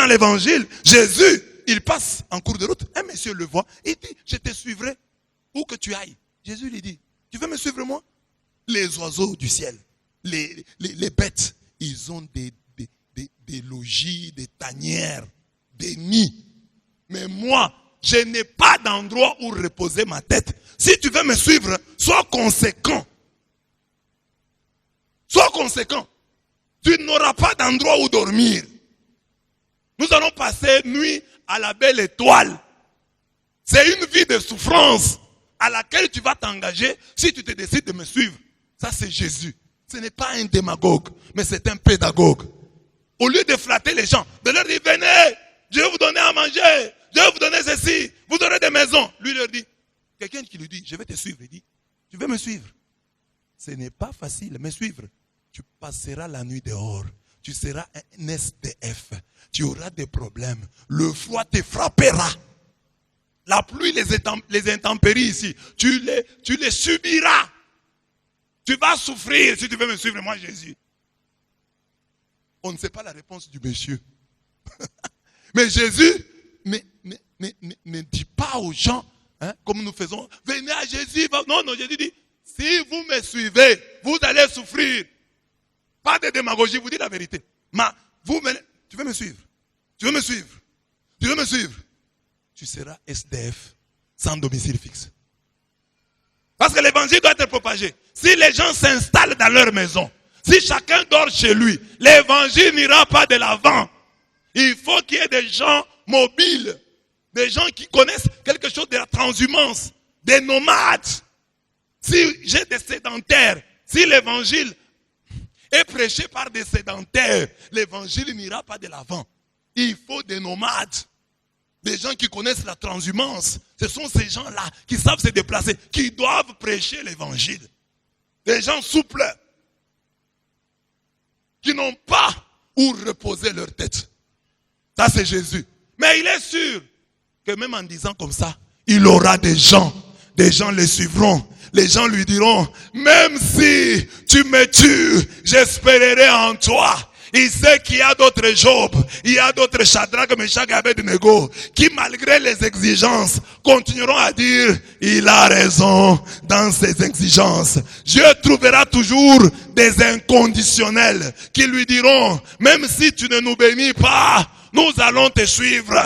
dans l'évangile, Jésus, il passe en cours de route. Un monsieur le voit, il dit, je te suivrai où que tu ailles. Jésus lui dit, tu veux me suivre moi? Les oiseaux du ciel, les bêtes, ils ont des logis, des tanières, des nids. Mais moi, je n'ai pas d'endroit où reposer ma tête. Si tu veux me suivre, sois conséquent. Sois conséquent. Tu n'auras pas d'endroit où dormir. Nous allons passer nuit à la belle étoile. C'est une vie de souffrance à laquelle tu vas t'engager si tu te décides de me suivre. Ça, c'est Jésus. Ce n'est pas un démagogue, mais c'est un pédagogue. Au lieu de flatter les gens, de leur dire, venez, je vais vous donner à manger, je vais vous donner ceci, vous aurez des maisons. Lui leur dit, quelqu'un qui lui dit, je vais te suivre, il dit, tu veux me suivre? Ce n'est pas facile, me suivre. Tu passeras la nuit dehors. Tu seras un SDF. Tu auras des problèmes. Le froid te frappera. La pluie, les intempéries ici, tu les subiras. Tu vas souffrir si tu veux me suivre, moi Jésus. On ne sait pas la réponse du monsieur. Mais Jésus ne dit pas aux gens, hein, comme nous faisons, venez à Jésus. Non, Jésus dit, si vous me suivez, vous allez souffrir. Pas de démagogie, vous dites la vérité. Mais vous, tu veux me suivre? Tu veux me suivre? Tu veux me suivre? Tu seras SDF, sans domicile fixe. Parce que l'évangile doit être propagé. Si les gens s'installent dans leur maison, si chacun dort chez lui, l'évangile n'ira pas de l'avant. Il faut qu'il y ait des gens mobiles, des gens qui connaissent quelque chose de la transhumance, des nomades. Si j'ai des sédentaires, si l'évangile est prêché par des sédentaires, l'évangile n'ira pas de l'avant. Il faut des nomades, des gens qui connaissent la transhumance. Ce sont ces gens-là qui savent se déplacer, qui doivent prêcher l'évangile. Des gens souples, qui n'ont pas où reposer leur tête. Ça, c'est Jésus. Mais il est sûr que même en disant comme ça, il aura des gens les suivront. Les gens lui diront, même si tu me tues, j'espérerai en toi. Il sait qu'il y a d'autres Job, il y a d'autres Shadrach, Meshach et Abednego, qui malgré les exigences, continueront à dire, il a raison dans ses exigences. Dieu trouvera toujours des inconditionnels qui lui diront, même si tu ne nous bénis pas, nous allons te suivre,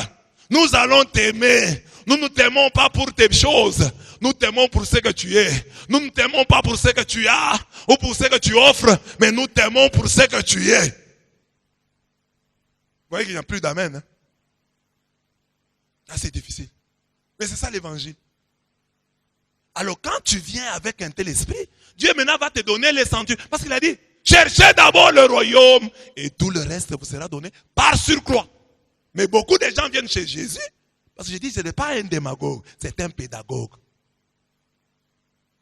nous allons t'aimer. Nous ne t'aimons pas pour tes choses. Nous t'aimons pour ce que tu es. Nous ne t'aimons pas pour ce que tu as ou pour ce que tu offres, mais nous t'aimons pour ce que tu es. Vous voyez qu'il n'y a plus d'amen. Hein? Là, c'est difficile. Mais c'est ça l'évangile. Alors quand tu viens avec un tel esprit, Dieu maintenant va te donner les sentiments. Parce qu'il a dit, cherchez d'abord le royaume et tout le reste vous sera donné par surcroît. Mais beaucoup de gens viennent chez Jésus. Parce que je dis, ce n'est pas un démagogue, c'est un pédagogue.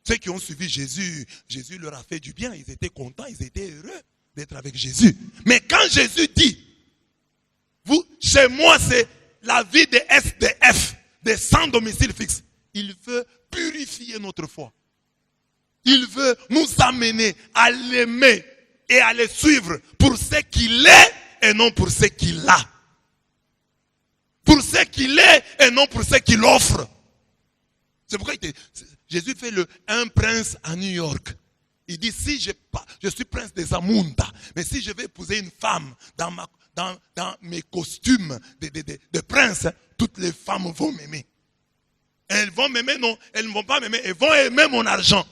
Ceux qui ont suivi Jésus, Jésus leur a fait du bien, ils étaient contents, ils étaient heureux d'être avec Jésus. Mais quand Jésus dit, vous, chez moi c'est la vie des SDF, des sans domicile fixe, il veut purifier notre foi. Il veut nous amener à l'aimer et à le suivre pour ce qu'il est et non pour ce qu'il a. Pour ce qu'il est et non pour ce qu'il offre. C'est pourquoi Jésus fait un prince à New York. Il dit, si je suis prince des Zamunda, mais si je vais épouser une femme dans mes costumes de prince, toutes les femmes vont m'aimer. Elles vont m'aimer, non, elles ne vont pas m'aimer, elles vont aimer mon argent.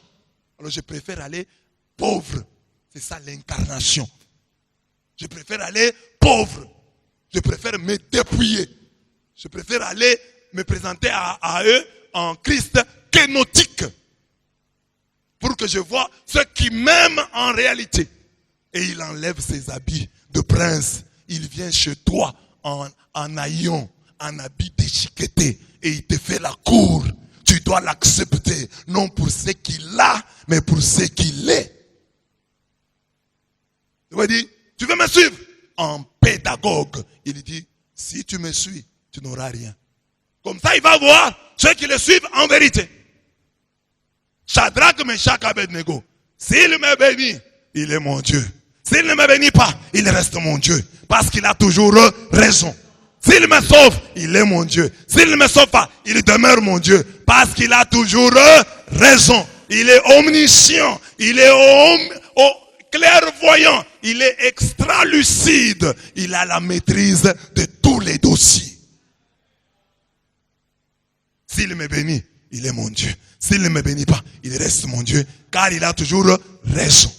Alors je préfère aller pauvre. C'est ça l'incarnation. Je préfère aller pauvre. Je préfère me dépouiller. Je préfère aller me présenter à eux en Christ kénotique. Pour que je vois ce qui m'aiment en réalité. Et il enlève ses habits de prince. Il vient chez toi en haillons, en habit déchiqueté. Et il te fait la cour. Tu dois l'accepter. Non pour ce qu'il a, mais pour ce qu'il est. Il va dire, tu veux me suivre? En pédagogue. Il dit, si tu me suis, tu n'auras rien. Comme ça, il va voir ceux qui le suivent en vérité. Shadrach, Meshach, Abednego. S'il me bénit, il est mon Dieu. S'il ne me bénit pas, il reste mon Dieu. Parce qu'il a toujours raison. S'il me sauve, il est mon Dieu. S'il ne me sauve pas, il demeure mon Dieu. Parce qu'il a toujours raison. Il est omniscient. Il est clairvoyant. Il est extra lucide. Il a la maîtrise de tous les dossiers. S'il me bénit, il est mon Dieu. S'il ne me bénit pas, il reste mon Dieu. Car il a toujours raison.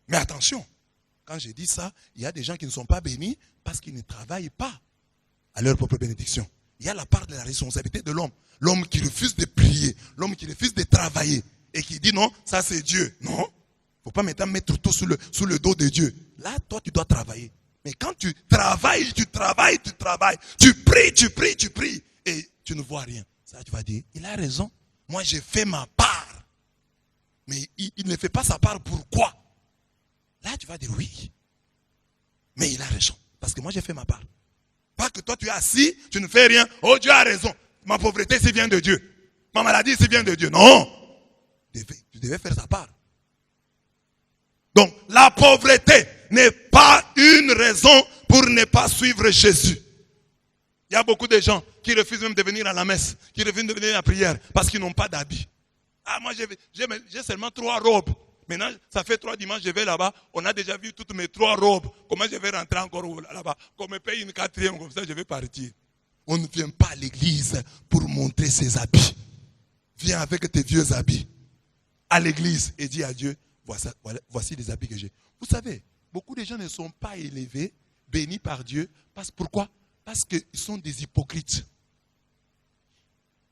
Mais attention. Quand je dis ça, il y a des gens qui ne sont pas bénis parce qu'ils ne travaillent pas à leur propre bénédiction. Il y a la part de la responsabilité de l'homme. L'homme qui refuse de prier, l'homme qui refuse de travailler et qui dit non, ça c'est Dieu. Non, il ne faut pas maintenant mettre tout sous le dos de Dieu. Là, toi, tu dois travailler. Mais quand tu travailles, tu pries et tu ne vois rien. Ça, tu vas dire, il a raison. Moi, j'ai fait ma part. Mais il ne fait pas sa part. Pourquoi? Là, tu vas dire oui. Mais il a raison. Parce que moi, j'ai fait ma part. Pas que toi, tu es assis, tu ne fais rien. Oh, Dieu a raison. Ma pauvreté, c'est vient de Dieu. Ma maladie, c'est vient de Dieu. Non. Tu devais faire sa part. Donc, la pauvreté n'est pas une raison pour ne pas suivre Jésus. Il y a beaucoup de gens qui refusent même de venir à la messe, qui refusent de venir à la prière parce qu'ils n'ont pas d'habit. Ah, moi, j'ai seulement 3 robes. Maintenant, ça fait 3 dimanches, je vais là-bas. On a déjà vu toutes mes 3 robes. Comment je vais rentrer encore là-bas? Qu'on me paye une 4e, comme ça, je vais partir. On ne vient pas à l'église pour montrer ses habits. Viens avec tes vieux habits à l'église et dis à Dieu, voici les habits que j'ai. Vous savez, beaucoup de gens ne sont pas élevés, bénis par Dieu. Pourquoi? Parce qu'ils sont des hypocrites.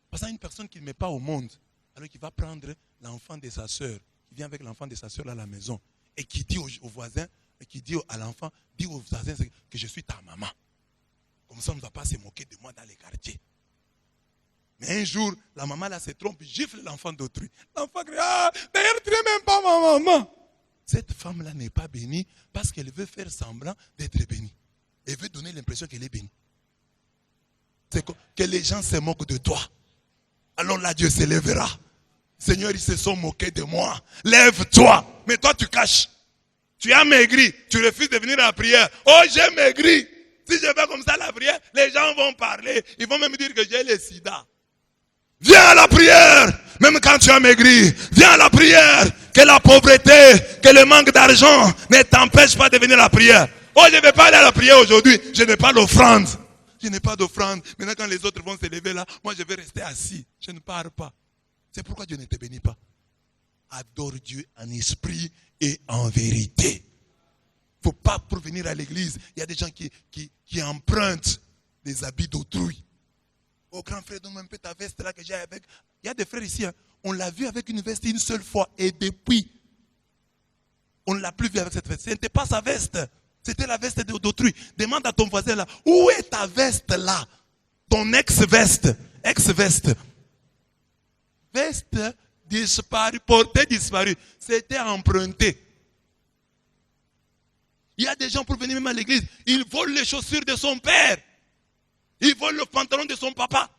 Parce qu'il y a une personne qui ne met pas au monde, alors qu'il va prendre l'enfant de sa sœur, qui vient avec l'enfant de sa soeur à la maison et qui dit au voisin, et qui dit à l'enfant, dis au voisin que je suis ta maman. Comme ça, on ne va pas se moquer de moi dans les quartiers. Mais un jour, la maman là se trompe, gifle l'enfant d'autrui. L'enfant crie, ah, d'ailleurs tu n'es même pas ma maman. Cette femme-là n'est pas bénie parce qu'elle veut faire semblant d'être bénie. Elle veut donner l'impression qu'elle est bénie. C'est que les gens se moquent de toi. Alors là, Dieu se lèvera. Seigneur, ils se sont moqués de moi. Lève-toi. Mais toi, tu caches. Tu as maigri. Tu refuses de venir à la prière. Oh, j'ai maigri. Si je vais comme ça à la prière, les gens vont parler. Ils vont même dire que j'ai le sida. Viens à la prière. Même quand tu as maigri. Viens à la prière. Que la pauvreté, que le manque d'argent ne t'empêche pas de venir à la prière. Oh, je ne vais pas aller à la prière aujourd'hui. Je n'ai pas d'offrande. Je n'ai pas d'offrande. Maintenant, quand les autres vont se lever là, moi, je vais rester assis. Je ne pars pas. C'est pourquoi Dieu ne te bénit pas. Adore Dieu en esprit et en vérité. Il ne faut pas pour venir à l'église. Il y a des gens qui empruntent des habits d'autrui. Oh grand frère, donne-moi un peu ta veste là que j'ai avec. Il y a des frères ici, hein, on l'a vu avec une veste une seule fois. Et depuis, on ne l'a plus vu avec cette veste. Ce n'était pas sa veste. C'était la veste d'autrui. Demande à ton voisin là, où est ta veste là? Ton ex-veste. Ex-veste. Veste disparue, portée disparue. C'était emprunté. Il y a des gens pour venir même à l'église, ils volent les chaussures de son père. Ils volent le pantalon de son papa.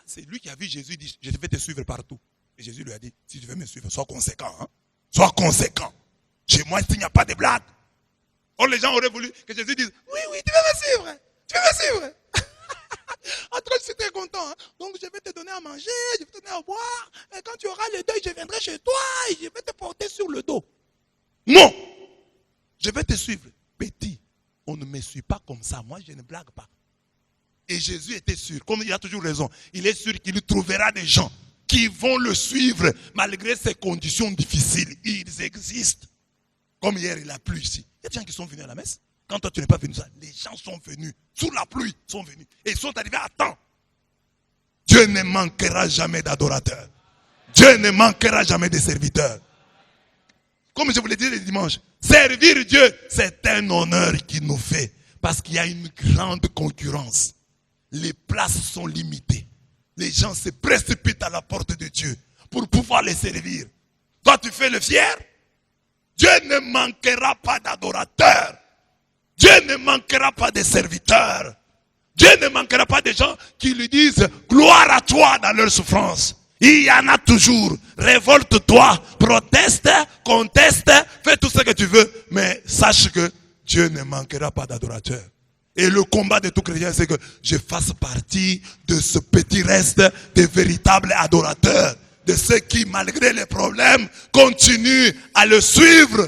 C'est lui qui a vu Jésus dire, je vais te suivre partout. Et Jésus lui a dit, si tu veux me suivre, sois conséquent. Hein? Sois conséquent. Chez moi, il n'y a pas de blague. Or, les gens auraient voulu que Jésus dise, oui, tu veux me suivre. Tu veux me suivre. Entre je suis très content. Hein? Donc, je vais te donner à manger, je vais te donner à boire. Et quand tu auras le deuil, je viendrai chez toi et je vais te porter sur le dos. Non. Je vais te suivre. Petit, on ne me suit pas comme ça. Moi, je ne blague pas. Et Jésus était sûr, comme il a toujours raison, il est sûr qu'il trouvera des gens qui vont le suivre malgré ces conditions difficiles. Ils existent. Comme hier, il a plu ici. Il y a des gens qui sont venus à la messe. Quand toi, tu n'es pas venu, les gens sont venus. Sous la pluie, sont venus. Et ils sont arrivés à temps. Dieu ne manquera jamais d'adorateurs. Dieu ne manquera jamais de serviteurs. Comme je vous l'ai dit le dimanche, servir Dieu, c'est un honneur qu'il nous fait. Parce qu'il y a une grande concurrence. Les places sont limitées. Les gens se précipitent à la porte de Dieu pour pouvoir les servir. Toi, tu fais le fier. Dieu ne manquera pas d'adorateurs. Dieu ne manquera pas de serviteurs. Dieu ne manquera pas de gens qui lui disent gloire à toi dans leur souffrance. Il y en a toujours. Révolte-toi, proteste, conteste, fais tout ce que tu veux. Mais sache que Dieu ne manquera pas d'adorateurs. Et le combat de tout chrétien, c'est que je fasse partie de ce petit reste de véritables adorateurs. De ceux qui, malgré les problèmes, continuent à le suivre